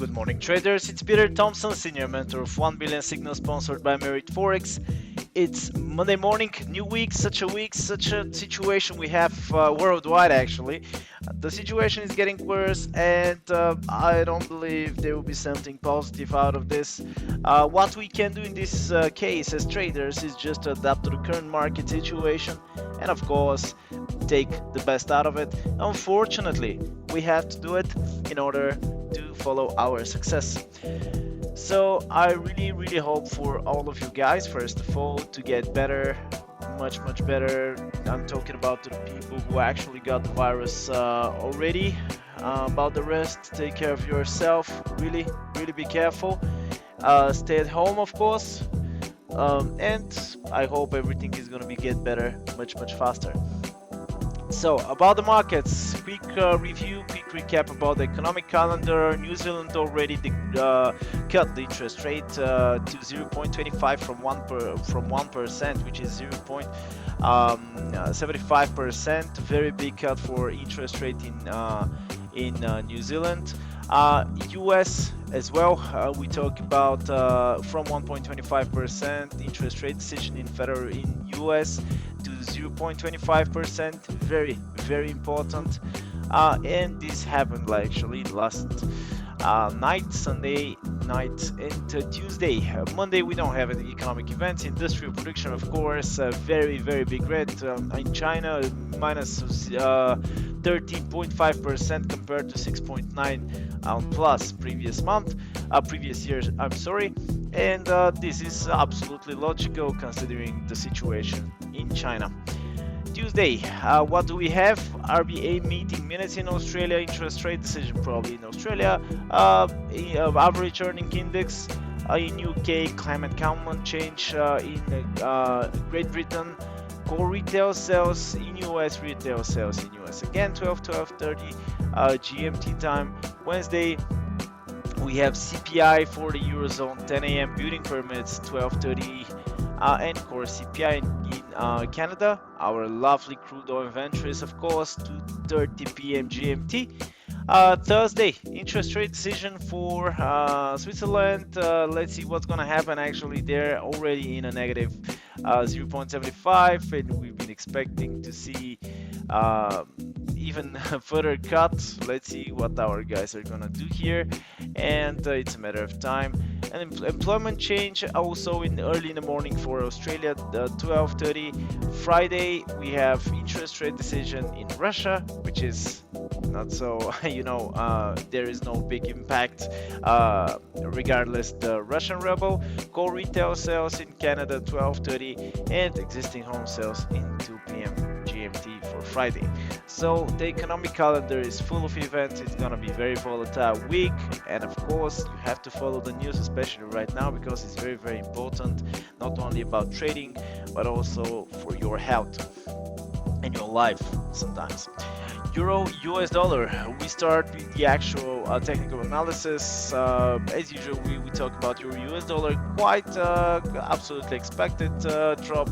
Good morning, traders. It's Peter Thompson, senior mentor of 1 billion signal, sponsored by Merit Forex. It's Monday morning, new week, such a situation we have worldwide actually. The situation is getting worse, and I don't believe there will be something positive out of this. What we can do in this case as traders is just to adapt to the current market situation and, of course, take the best out of it. Unfortunately, we have to do it in order to follow our success. So I really hope for all of you guys, first of all, to get better, much better. I'm talking about the people who actually got the virus already. About the rest, take care of yourself, really be careful. Stay at home, of course, and I hope everything is gonna get better much faster. So about the markets, quick review, quick recap about the economic calendar. New Zealand already cut the interest rate to 0.25 from 1%, which is 0.75%. Very big cut for interest rate in New Zealand. US as well. We talk about from 1.25% interest rate decision in US to 0.25%. Very important. And this happened actually last night, Sunday night, and Tuesday. Monday we don't have any economic events. Industrial production, of course, very big red in China, minus 13.5% compared to 6.9 plus previous year, I'm sorry. And this is absolutely logical considering the situation in China. Tuesday, what do we have? RBA meeting minutes in Australia, interest rate decision probably in Australia, average earning index in UK, climate common change in Great Britain, core retail sales in US, retail sales in US. Again, 12:30 GMT time. Wednesday, we have CPI for the Eurozone, 10 a.m. building permits, 12:30, and core CPI in Canada. Our lovely crude oil inventories, of course, 2:30 p.m. GMT. Thursday, interest rate decision for Switzerland. Let's see what's gonna happen. Actually, they're already in a negative 0.75, and we've been expecting to see even further cuts. Let's see what our guys are gonna do here, and it's a matter of time. And employment change also early in the morning for Australia, 12:30. Friday we have interest rate decision in Russia, which is not so there is no big impact regardless the Russian rebel. Core retail sales in Canada 12:30, and existing home sales in 2 p.m. GMT for Friday. So the economic calendar is full of events. It's gonna be very volatile week, and of course you have to follow the news, especially right now, because it's very important, not only about trading but also for your health and your life sometimes. Euro, US dollar. We start with the actual technical analysis. As usual, we talk about Euro, US dollar. Quite absolutely expected drop.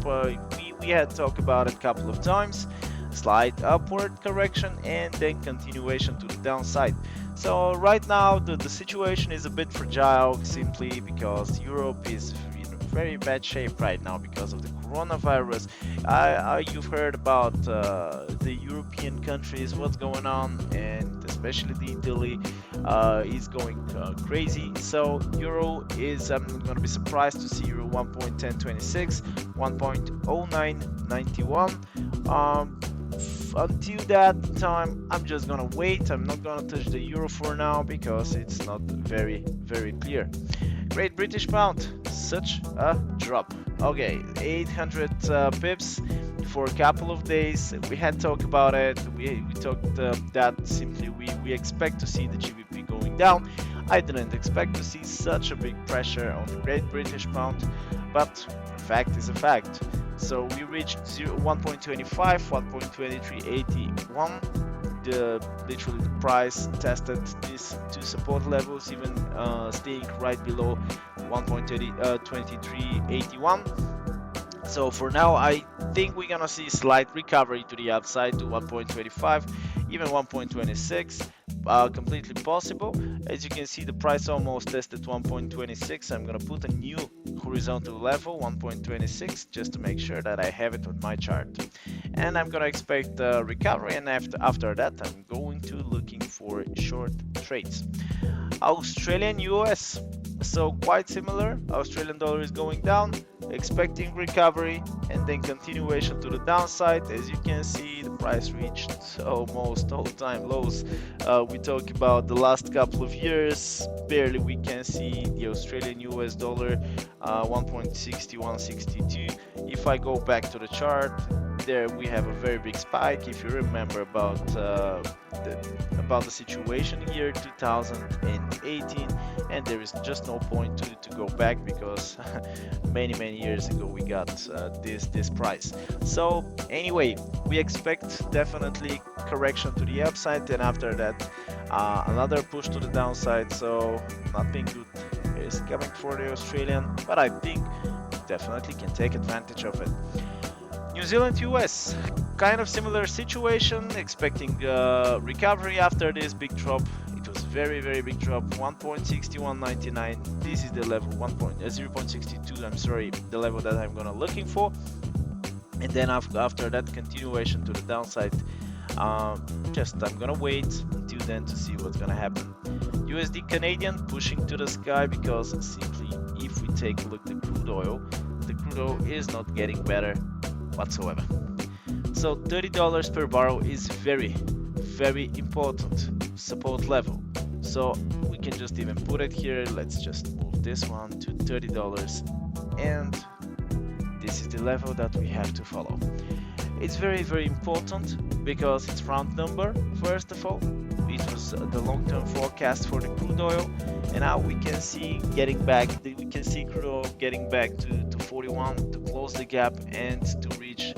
We had talked about it a couple of times. Slight upward correction and then continuation to the downside. So right now the situation is a bit fragile, simply because Europe is in very bad shape right now because of the coronavirus. You've heard about the European countries, what's going on, and especially the Italy is going crazy. So euro is, I'm going to be surprised to see euro 1.1026, 1.0991. Until that time, I'm just gonna wait. I'm not gonna touch the euro for now because it's not very clear. Great British pound, such a drop. Okay, 800 pips for a couple of days. We had talked about it. We talked that simply we expect to see the GBP going down. I didn't expect to see such a big pressure on the Great British pound, but fact is a fact. So we reached 1.25, 1.2381. Literally the price tested these two support levels, even staying right below 1.2381. So for now, I think we're gonna see slight recovery to the upside to 1.25, even 1.26. completely possible. As you can see, the price almost tested 1.26. I'm gonna put a new horizontal level, 1.26, just to make sure that I have it on my chart. And I'm gonna expect a recovery, and after that I'm going to looking for short trades. Australian US, so quite similar. Australian dollar is going down, expecting recovery and then continuation to the downside. As you can see, the price reached almost all-time lows. We talk about the last couple of years. Barely we can see the Australian US dollar 1.60, 162. If I go back to the chart, there we have a very big spike. If you remember about the situation here, 2018, and there is just no point to go back because many years ago we got this price. So anyway, we expect definitely correction to the upside, and after that another push to the downside. So nothing good is coming for the Australian, but I think definitely can take advantage of it. New Zealand US, kind of similar situation, expecting recovery after this big drop. It was very big drop, 1.6199. This is the level, 0.62, I'm sorry, the level that I'm gonna looking for. And then after that, continuation to the downside. I'm gonna wait until then to see what's gonna happen. USD Canadian pushing to the sky, because simply if we take a look at the crude oil is not getting better whatsoever. So $30 per barrel is very important support level. So we can just even put it here. Let's just move this one to $30, and this is the level that we have to follow. It's very important because it's round number. First of all, it was the long-term forecast for the crude oil, and now we can see crude oil getting back to 41 to close the gap and to reach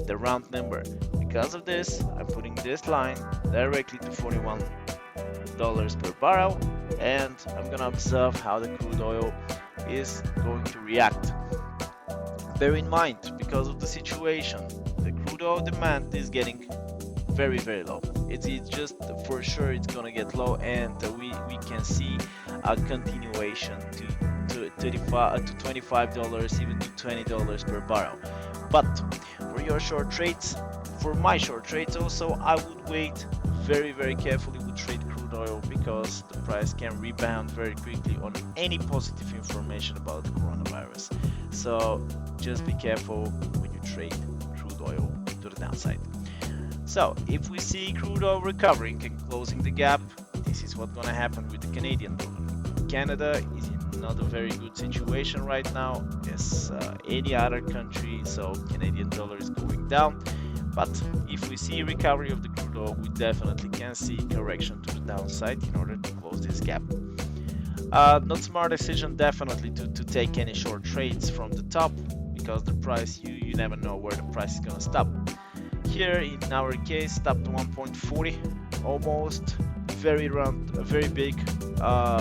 the round number. Because of this, I'm putting this line directly to $41 per barrel, and I'm gonna observe how the crude oil is going to react. Bear in mind, because of the situation, the crude oil demand is getting very low. It's just for sure it's gonna get low, and we can see a continuation to $25, even to $20 per barrel. But for your short trades, for my short trades also, I would wait very carefully with trade crude oil, because the price can rebound very quickly on any positive information about the coronavirus. So just be careful when you trade crude oil to the downside. So if we see crude oil recovering and closing the gap, this is what's gonna happen with the Canadian dollar. Canada is in not a very good situation right now as any other country, so Canadian dollar is going down. But if we see recovery of the crude oil, we definitely can see correction to the downside in order to close this gap. Not smart decision definitely to take any short trades from the top, because the price, you never know where the price is gonna stop. Here in our case, stopped 1.40, almost very big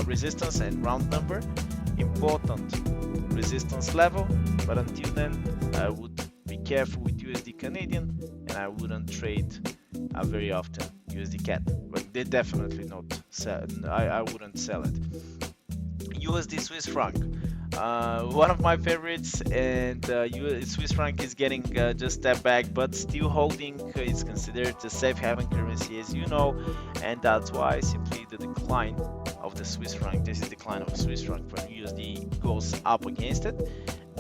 resistance and round number, important resistance level. But until then, I would be careful with USD Canadian, and I wouldn't trade very often USD CAD. But they definitely not sell. I wouldn't sell it. USD Swiss franc. One of my favorites, and Swiss franc is getting just step back, but still holding. It's considered a safe haven currency, as you know, and that's why simply the decline of the Swiss franc. This is decline of the Swiss franc when USD goes up against it.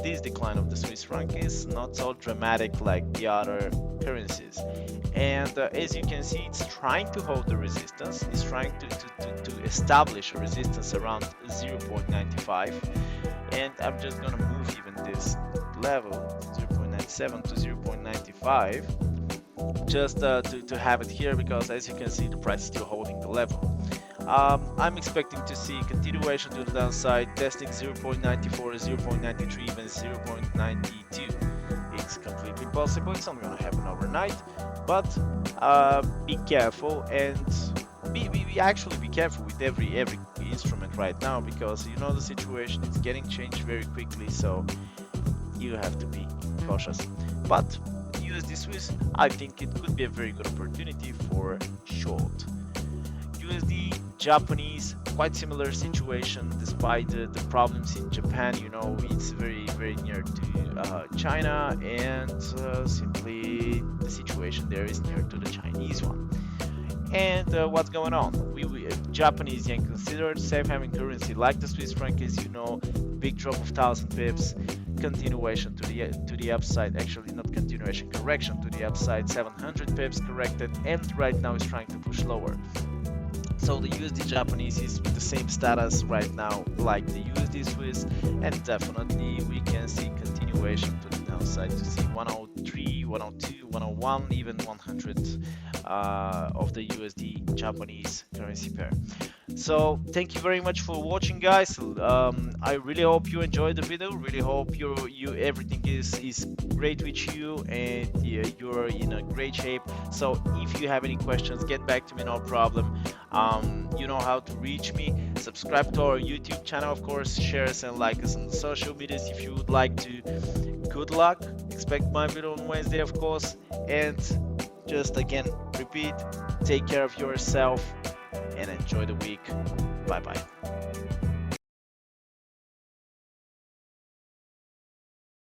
This decline of the Swiss franc is not so dramatic like the other currencies, and as you can see, it's trying to hold the resistance. It's trying to establish a resistance around 0.95. And I'm just gonna move even this level 0.97 to 0.95 just to have it here, because as you can see, the price is still holding the level. I'm expecting to see continuation to the downside, testing 0.94, 0.93, even 0.92. It's completely possible. It's not gonna happen overnight, but be careful, and actually be careful with every instrument right now, because you know the situation is getting changed very quickly, so you have to be cautious. But USD Swiss, I think it could be a very good opportunity for short. USD, Japanese, quite similar situation despite the problems in Japan. It's very near to China, and simply the situation there is near to the Chinese one. And what's going on? We Japanese yen considered safe haven currency like the Swiss franc, as you know. Big drop of 1,000 pips, continuation to the upside. Actually, not continuation, correction to the upside. 700 pips corrected, and right now is trying to push lower. So the USD Japanese is with the same status right now like the USD Swiss, and definitely we can see continuation to the downside to see 103, 102, 101, even 100 of the USD Japanese currency pair. So thank you very much for watching, guys. I really hope you enjoyed the video. Really hope you everything is great with you, and you're in a great shape. So if you have any questions, get back to me, no problem. You know how to reach me. Subscribe to our YouTube channel, of course. Share us and like us on the social medias if you would like to. Good luck. Expect my video on Wednesday, of course. And just again, repeat, take care of yourself and enjoy the week. Bye bye.